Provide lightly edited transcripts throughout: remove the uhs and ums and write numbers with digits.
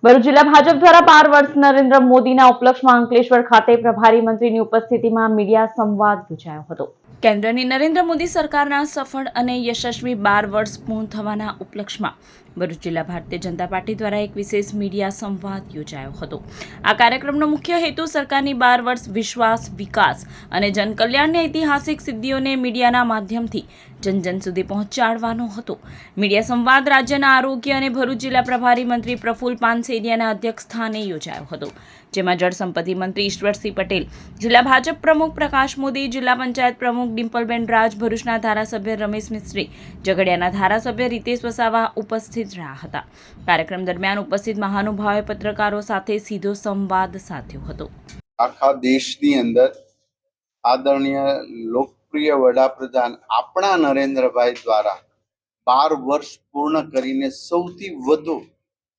ભરૂચ જિલ્લા ભાજપ દ્વારા 12 વર્ષ નરેન્દ્ર મોદીના ઉપલક્ષમાં અંકલેશ્વર ખાતે પ્રભારી મંત્રીની ઉપસ્થિતિમાં મીડિયા સંવાદ યોજાયો હતો। કેન્દ્રની નરેન્દ્ર મોદી સરકારના સફળ અને યશસ્વી 12 વર્ષ પૂર્ણ થવાના ઉપલક્ષમાં ભરૂચ જિલ્લા ભારતીય જનતા પાર્ટી દ્વારા એક વિશેષ મીડિયા સંવાદ યોજાયો હતો। આ કાર્યક્રમનો મુખ્ય હેતુ સરકારની 12 વર્ષ વિશ્વાસ, વિકાસ અને જનકલ્યાણની ઐતિહાસિક સિદ્ધિઓને મીડિયાના માધ્યમથી જન સુધી પહોંચાડવાનો હતો। મીડિયા સંવાદ રાજ્યના આરોગ્ય અને ભરૂચ જિલ્લા પ્રભારી મંત્રી પ્રફુલ પાનસેરિયાના અધ્યક્ષ સ્થાને યોજાયો હતો, જેમાં જળસંપત્તિ મંત્રી ઈશ્વરસિંહ પટેલ, જિલ્લા ભાજપ પ્રમુખ પ્રકાશ મોદી, જિલ્લા પંચાયત પ્રમુખ ડિમ્પલબેન રાજ, ભરૂચના ધારાસભ્ય રમેશ મિસ્ત્રી, ઝઘડિયાના ધારાસભ્ય રીતેશ વસાવા ઉપસ્થિત રહ્યા હતા। કાર્યક્રમ દરમિયાન ઉપસ્થિત મહાનુભાવોએ પત્રકારો સાથે સીધો સંવાદ સાધ્યો હતો। આખા દેશની અંદર આદરણીય લોકપ્રિય વડાપ્રધાન આપણા નરેન્દ્રભાઈ દ્વારા 12 વર્ષ પૂર્ણ કરીને સૌથી વધુ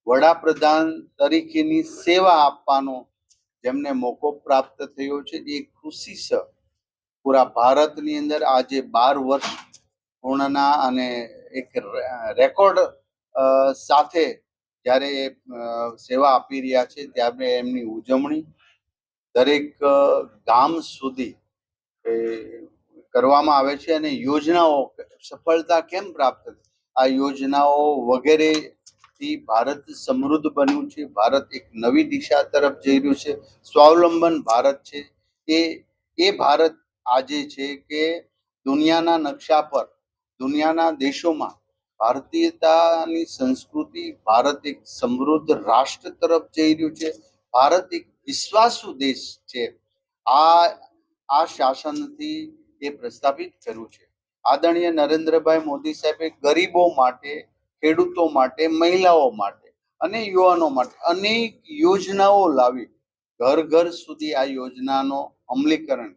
વડાપ્રધાન તરીકેની સેવા આપવાનો જેમને મોકો પ્રાપ્ત થયો છે, એ ખુશી છે પૂરા ભારતની અંદર આજે 12 વર્ષ પૂર્ણના અને એક રેકોર્ડ સાથે જ્યારે સેવા આપી રહ્યા છે ત્યારે એમની ઉજવણી દરેક ગામ સુધી કરવામાં આવે છે અને યોજનાઓ સફળતા કેમ પ્રાપ્ત થઈ, આ યોજનાઓ વગેરેથી ભારત સમૃદ્ધ બન્યું છે। ભારત એક નવી દિશા તરફ જઈ રહ્યું છે, સ્વાવલંબન ભારત છે। એ ભારત આજે છે કે દુનિયાના નકશા પર, દુનિયાના દેશોમાં ભારતીયતાની સંસ્કૃતિ, ભારત એક સમૃદ્ધ રાષ્ટ્ર તરફ જઈ રહ્યું છે, ભારત એક વિશ્વાસુ દેશ છે। આ શાસનથી એ પ્રસ્થાપિત કર્યું છે। આદરણીય નરેન્દ્રભાઈ મોદી સાહેબે ગરીબો માટે, ખેડૂતો માટે, મહિલાઓ માટે અને યુવાનો માટે અનેક યોજનાઓ લાવી ઘર ઘર સુધી આ યોજનાનો અમલીકરણ